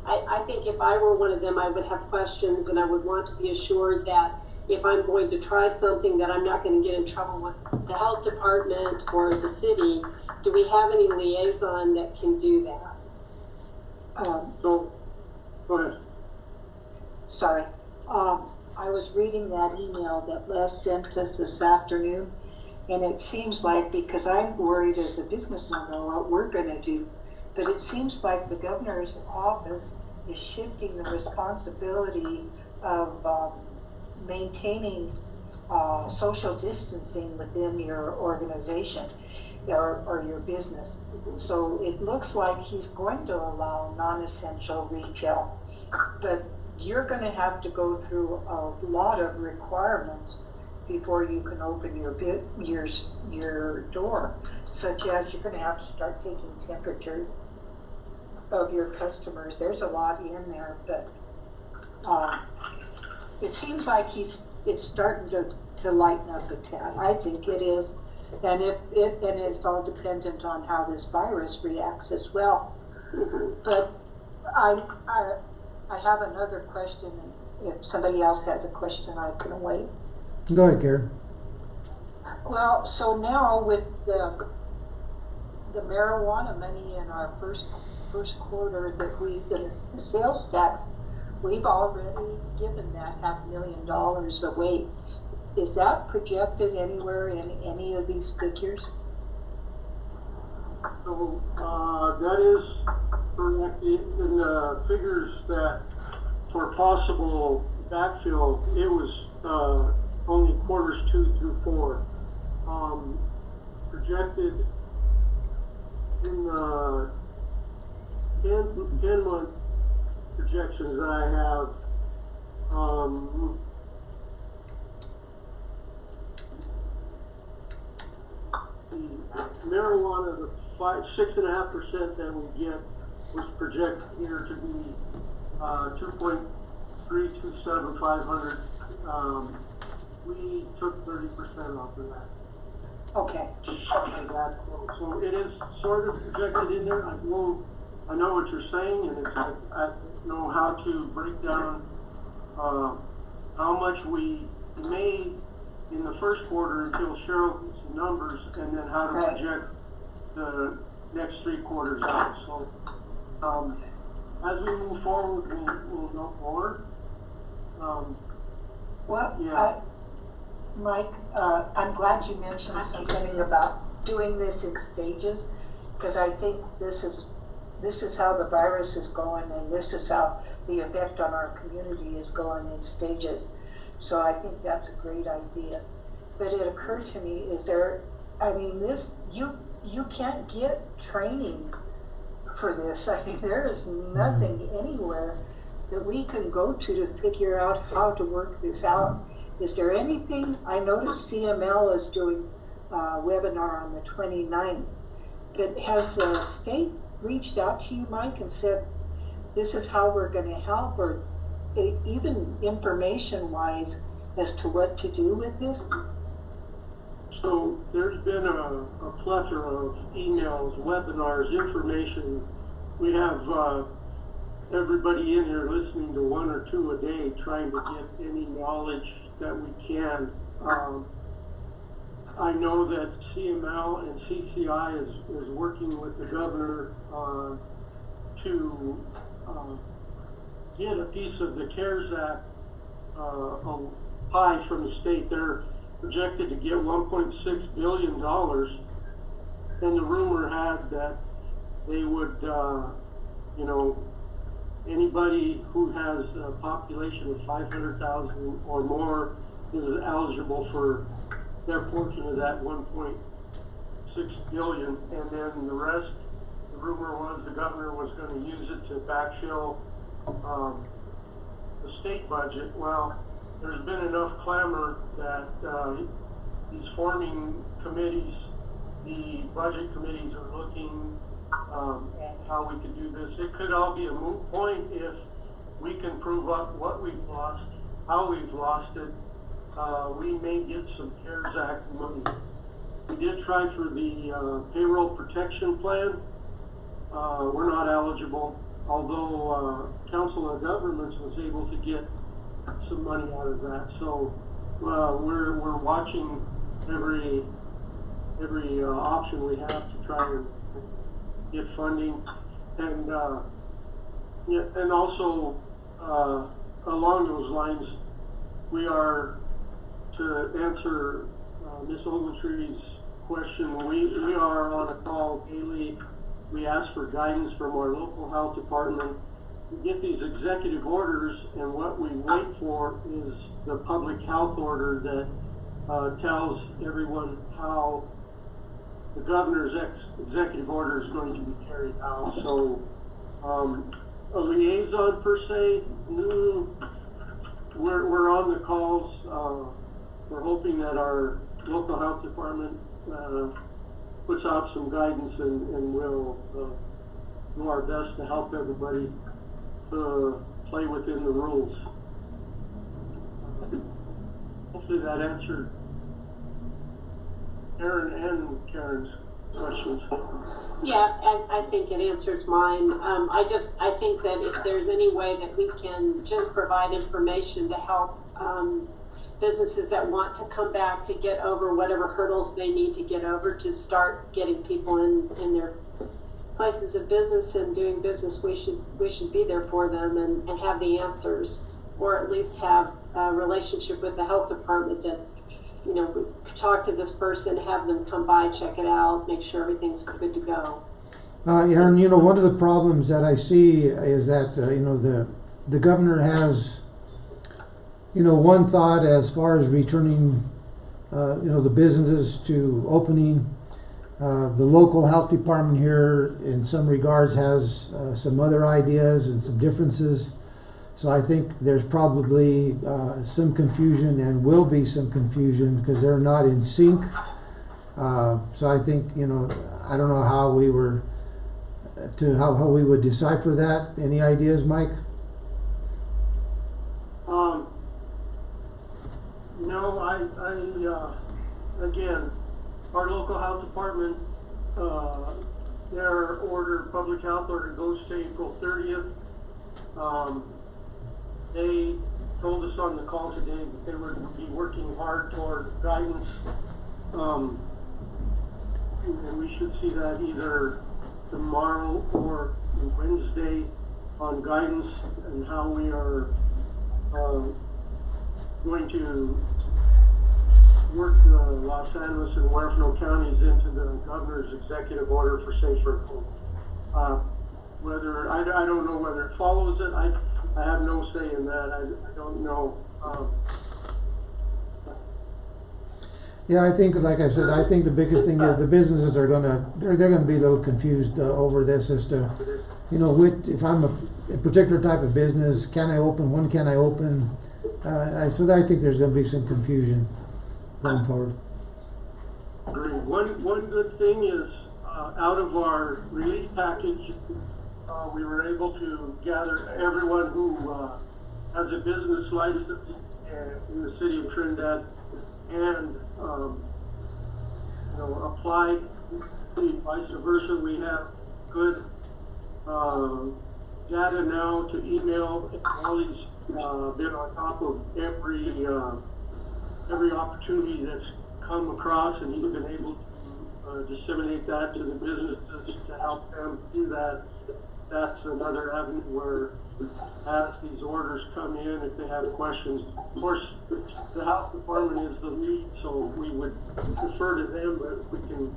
I think if I were one of them, I would have questions, and I would want to be assured that if I'm going to try something, that I'm not going to get in trouble with the health department or the city. Do we have any liaison that can do that?
So, go ahead.
Sorry. I was reading that email that Les sent us this afternoon, and it seems like, because I'm worried as a business owner what we're going to do, but it seems like the governor's office is shifting the responsibility of maintaining social distancing within your organization or your business. So it looks like he's going to allow non-essential retail, but you're going to have to go through a lot of requirements before you can open your door, such as you're going to have to start taking temperatures of your customers. There's a lot in there, but it seems like it's starting to lighten up a tad. I think it is, and it's all dependent on how this virus reacts as well. But I have another question. If somebody else has a question, I can wait.
Go ahead, Karen.
Well, so now with the marijuana money in our first quarter the sales tax, we've already given that $500,000 away. Is that projected anywhere in any of these figures?
So that is correct. In the figures that for possible backfill, it was only quarters 2 through 4. projected in the 10-month projections that I have, the marijuana, the 6.5% that we get was projected here to be 2.327500. We took 30% off of that.
Okay.
So it is sort of projected in there. I know what you're saying, and I know how to break down how much we made in the first quarter until Cheryl gets the numbers, and then how to project the next 3 quarters out. So as we move forward, we'll know more.
Mike, I'm glad you mentioned something about doing this in stages, because I think this is how the virus is going, and this is how the effect on our community is going in stages. So I think that's a great idea. But it occurred to me, you can't get training for this. I mean, there is nothing anywhere that we can go to figure out how to work this out. Is there anything? I noticed CML is doing a webinar on the 29th, but has the state reached out to you, Mike, and said, this is how we're going to help, or even information-wise as to what to do with this?
So there's been a plethora of emails, webinars, information. We have everybody in here listening to 1 or 2 a day, trying to get any knowledge that we can. I know that CML and CCI is working with the governor to get a piece of the CARES Act pie from the state. They're projected to get $1.6 billion, and the rumor had that they would, anybody who has a population of 500,000 or more is eligible for their portion of that 1.6 billion, and then the rest, the rumor was the governor was going to use it to backfill the state budget. Well, there's been enough clamor that these forming committees, the budget committees, are looking at how we could do this. It could all be a moot point if we can prove up what we've lost, how we've lost it. We may get some CARES Act money. We did try for the payroll protection plan. We're not eligible, although Council of Governments was able to get some money out of that. So we're watching every option we have to try and get funding, and also along those lines, we are, to answer Ms. Ogletree's question, we are on a call daily. We ask for guidance from our local health department. We get these executive orders, and what we wait for is the public health order that tells everyone how the governor's executive order is going to be carried out. So a liaison per se, we're on the calls. We're hoping that our local health department puts out some guidance, and we'll do our best to help everybody play within the rules. Hopefully that answered Aaron and Karen's questions.
Yeah, I think it answers mine. I think that if there's any way that we can just provide information to help businesses that want to come back to get over whatever hurdles they need to get over to start getting people in their places of business and doing business, we should be there for them and have the answers, or at least have a relationship with the health department that's, talk to this person, have them come by, check it out, make sure everything's good to go.
Aaron, one of the problems that I see is that, the governor has, one thought as far as returning the businesses to opening. The local health department here, in some regards, has some other ideas and some differences. So I think there's probably some confusion, and will be some confusion, because they're not in sync. So I think, I don't know how we were how we would decipher that. Any ideas, Mike?
No, again, our local health department, their public health order goes to April 30th. They told us on the call today that they would be working hard toward guidance. And we should see that either tomorrow or Wednesday on guidance and how we are going to work Los Angeles and Huerfano counties into the governor's executive order for safer home. Whether I don't know whether it follows it. I have no say in that. I don't know.
Yeah, I think, like I said, I think the biggest thing is the businesses are they're gonna be a little confused over this as to, if I'm a particular type of business, can I open? When can I open? So I think there's gonna be some confusion going forward.
Agreed. One good thing is, out of our relief package, we were able to gather everyone who has a business license in the city of Trinidad and apply. Vice versa, we have good data now to email. Ollie's been on top of every opportunity that's come across, and he's been able to disseminate that to the businesses to help them do that. That's another avenue where, as these orders come in, if they have questions, of course, the health department is the lead, so we would defer to them, but we can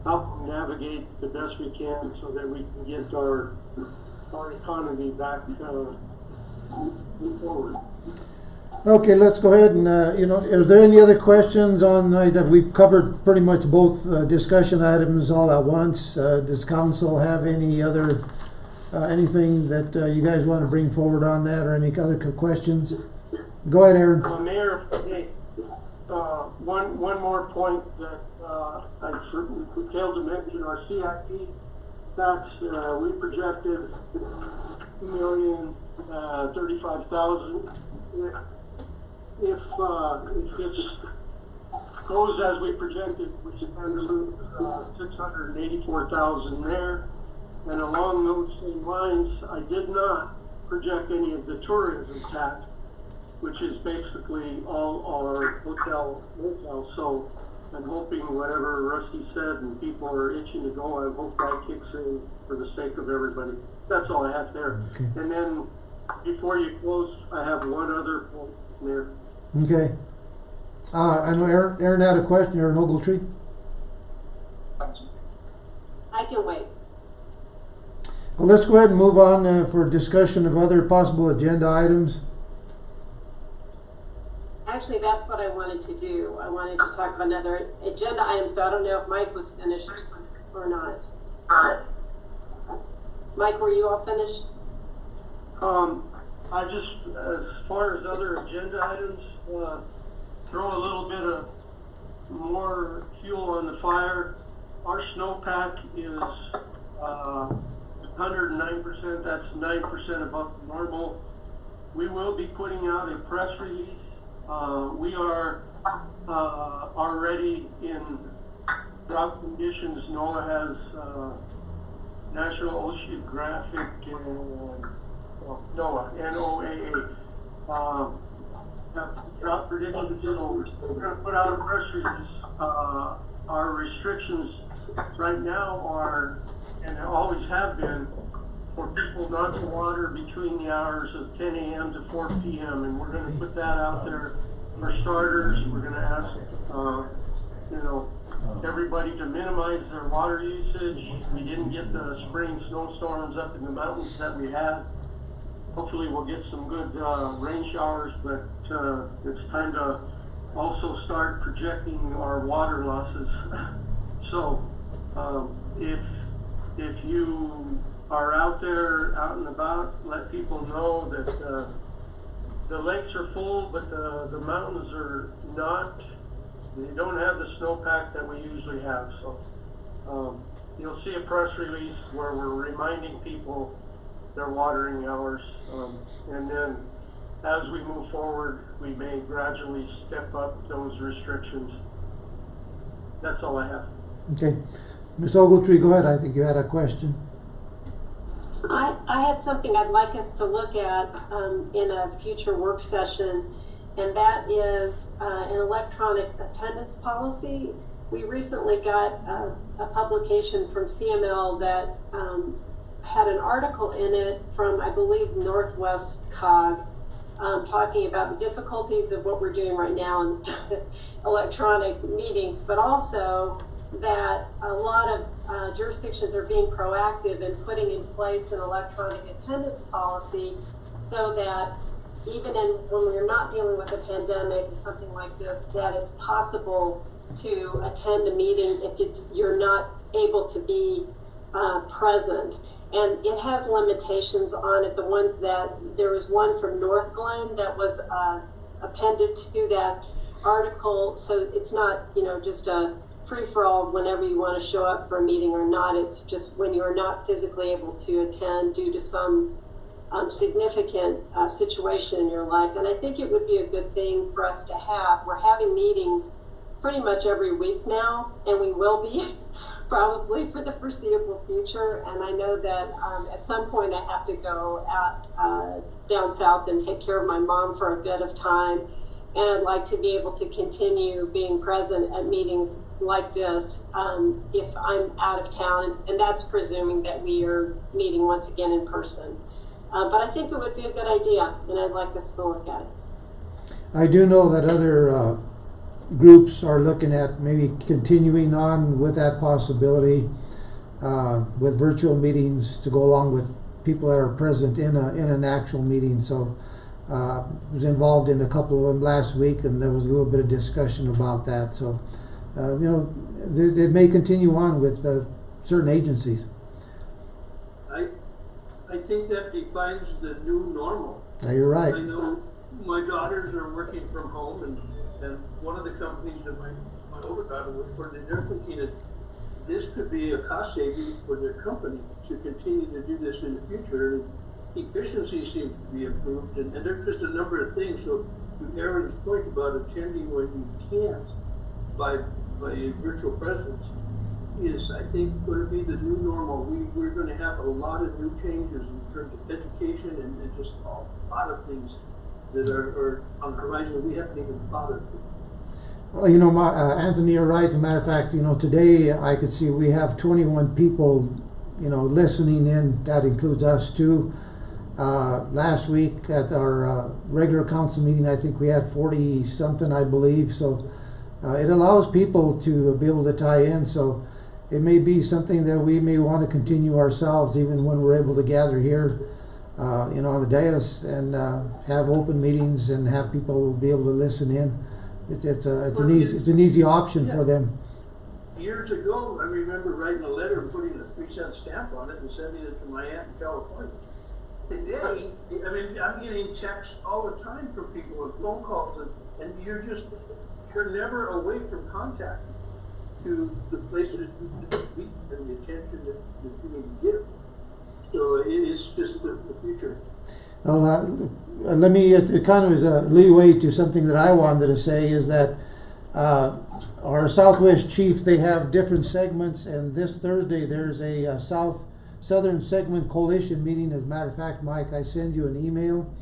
help them navigate the best we can so that we can get our economy back forward.
Okay, let's go ahead and, is there any other questions on that? We've covered pretty much both discussion items all at once. Does council have any other, anything that you guys want to bring forward on that, or any other questions? Go ahead, Aaron.
Mayor, one more point that I failed to mention, our CIP, that's, we projected $2,035,000. If this goes as we projected, we should lose $684,000 there. And along those same lines, I did not project any of the tourism tax, which is basically all our hotels. So I'm hoping whatever Rusty said and people are itching to go, I hope that kicks in for the sake of everybody. That's all I have there.
Okay.
And then before you close, I have one other point there.
Okay. I know Aaron had a question, Aaron Ogletree.
I can wait.
Well, let's go ahead and move on for discussion of other possible agenda items.
Actually, that's what I wanted to do. I wanted to talk about another agenda item, so I don't know if Mike was finished or not. Mike, were you all finished?
I just, as far as other agenda items, throw a little bit of more fuel on the fire. Our snowpack is 109%. That's 9% above normal. We will be putting out a press release. We are already in drought conditions. NOAA has National Oceanographic NOAA, NOAA. Drought predictions. So we're going to put out a press release. Our restrictions right now are, and always have been, for people not to water between the hours of 10 a.m. to 4 p.m. And we're going to put that out there for starters. We're going to ask, everybody to minimize their water usage. We didn't get the spring snowstorms up in the mountains that we had. Hopefully we'll get some good rain showers, but it's time to also start projecting our water losses. So, if you are out there, out and about, let people know that the lakes are full, but the mountains are not. They don't have the snowpack that we usually have. So, you'll see a press release where we're reminding people their watering hours, and then as we move forward, we may gradually step up those restrictions. That's all I have.
Okay. Ms. Ogletree, go ahead. I think you had a question.
I had something I'd like us to look at in a future work session, and that is an electronic attendance policy. We recently got a publication from CML that had an article in it from, I believe, Northwest COG, talking about the difficulties of what we're doing right now in electronic meetings, but also that a lot of jurisdictions are being proactive in putting in place an electronic attendance policy so that even when we're not dealing with a pandemic and something like this, that it's possible to attend a meeting if you're not able to be present. And it has limitations on it. The ones that, there was one from North Glen that was appended to that article, so it's not, just a free-for-all whenever you want to show up for a meeting or not. It's just when you are not physically able to attend due to some significant situation in your life. And I think it would be a good thing for us to have. We're having meetings pretty much every week now, and we will be probably for the foreseeable future. And I know that at some point I have to go out down south and take care of my mom for a bit of time. And I'd like to be able to continue being present at meetings like this if I'm out of town, and that's presuming that we are meeting once again in person. But I think it would be a good idea, and I'd like us to look at it.
I do know that other groups are looking at maybe continuing on with that possibility with virtual meetings to go along with people that are present in an actual meeting. So I was involved in a couple of them last week, and there was a little bit of discussion about that. So they may continue on with certain agencies.
I think that defines the new normal.
Yeah, you're right.
I know my daughters are working from home, and one of the companies that my older daughter works for, they're thinking that this could be a cost saving for their company to continue to do this in the future. Efficiency seems to be improved, and there's just a number of things. So to Aaron's point about attending when you can't by virtual presence is, I think, going to be the new normal. We're going to have a lot of new changes in terms of education and just a lot of things that are on the horizon we haven't even thought of.
Well, Anthony, you're right. As a matter of fact, today I could see we have 21 people, listening in. That includes us too. Last week at our regular council meeting, I think we had 40 something, I believe. So it allows people to be able to tie in. So it may be something that we may want to continue ourselves, even when we're able to gather here, on the dais and have open meetings and have people be able to listen in. It's an easy option for them.
Years ago, I remember writing a letter and putting a 3-cent stamp on it and sending it to my aunt in California. Today, I'm getting texts all the time from people and phone calls, and you're never away from contact to the places you meet and the attention that you need to give. So it is just the future.
Well, let me, it kind of is a leeway to something that I wanted to say, is that our Southwest Chief, they have different segments, and this Thursday there's a Southern Segment Coalition meeting. As a matter of fact, Mike, I send you an email.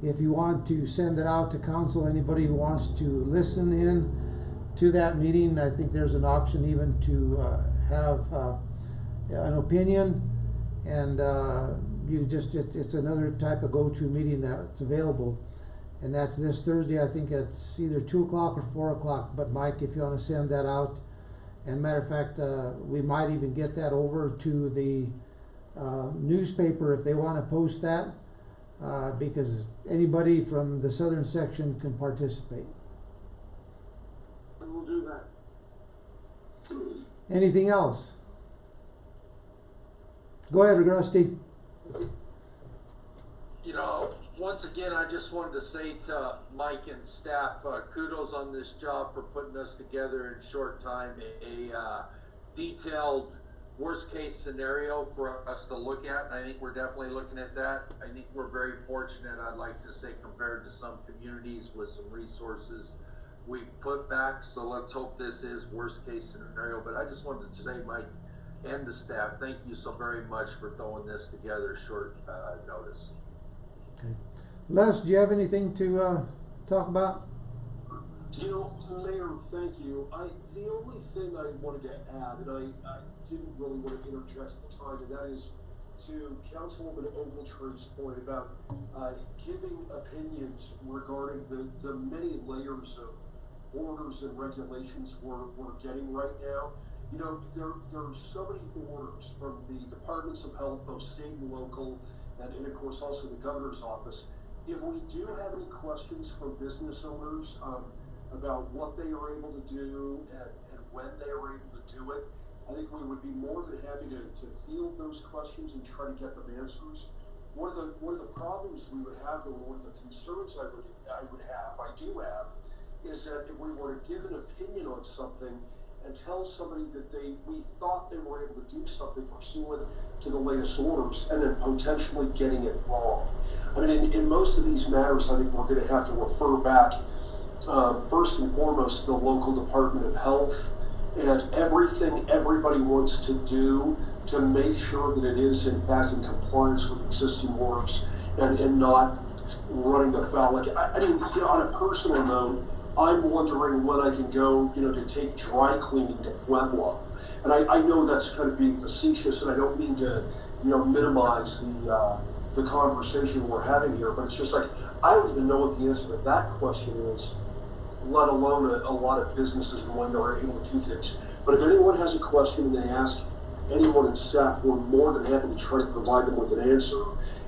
If you want to send it out to council, anybody who wants to listen in to that meeting, I think there's an option even to have an opinion, and it's another type of go-to meeting that's available, and that's this Thursday. I think it's either 2 o'clock or 4 o'clock. But Mike, if you want to send that out, and matter of fact, we might even get that over to the newspaper if they want to post that, because anybody from the southern section can participate.
do that.
Anything else? Go ahead, Rusty.
You know, once again, I just wanted to say to Mike and staff, kudos on this job for putting us together in short time, a detailed worst case scenario for us to look at. And I think we're definitely looking at that. I think we're very fortunate, I'd like to say, compared to some communities with some resources we put back. So let's hope this is worst case scenario. But I just wanted to say, Mike and the staff, thank you so very much for throwing this together short notice.
Okay. Les, do you have anything to talk about?
You know, Mayor, thank you. The only thing I wanted to add, and I didn't really want to interject at the time, and that is to Councilwoman Ogletree's point about giving opinions regarding the many layers of orders and regulations we're getting right now. You know, there are so many orders from the departments of health, both state and local, and of course also the governor's office. If we do have any questions from business owners about what they are able to do and when they are able to do it, I think we would be more than happy to field those questions and try to get them answers. One of the problems we would have, or one of the concerns I do have, is that if we were to give an opinion on something and tell somebody that we thought they were able to do something pursuant to the latest orders, and then potentially getting it wrong. I mean, in most of these matters, I think we're going to have to refer back first and foremost to the local Department of Health and everything everybody wants to do to make sure that it is in fact in compliance with existing orders and not running afoul. Like, I mean, you know, on a personal note, I'm wondering when I can go, you know, to take dry cleaning to Pueblo. And I know that's kind of being facetious, and I don't mean to, you know, minimize the conversation we're having here, but it's just like, I don't even know what the answer to that question is, let alone a lot of businesses and when they're able to do things. But if anyone has a question and they ask anyone in staff, we're more than happy to try to provide them with an answer.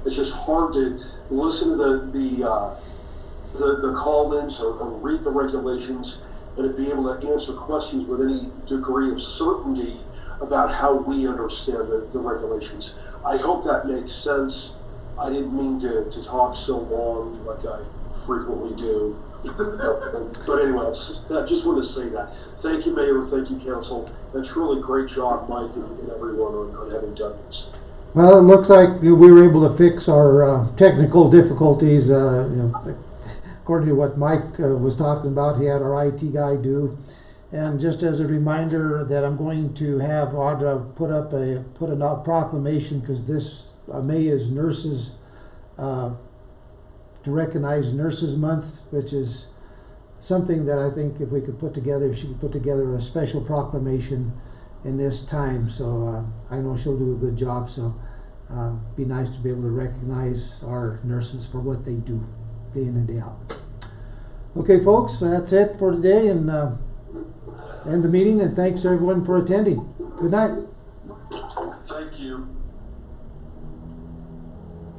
It's just hard to listen to the call-ins or read the regulations and to be able to answer questions with any degree of certainty about how we understand the regulations. I hope that makes sense. I didn't mean to talk so long like I frequently do. But anyway, I just want to say that. Thank you, Mayor. Thank you, Council. And truly great job, Mike, and everyone on having done this.
Well, it looks like we were able to fix our technical difficulties. You know, according to what Mike was talking about, he had our IT guy do. And just as a reminder that I'm going to have Audra put a proclamation, because this May is Nurses to recognize Nurses Month, which is something that I think if we could put together, she could put together a special proclamation in this time. So I know she'll do a good job. So be nice to be able to recognize our nurses for what they do day in and day out. Okay, folks, that's it for today, and end the meeting, and thanks everyone for attending. Good night.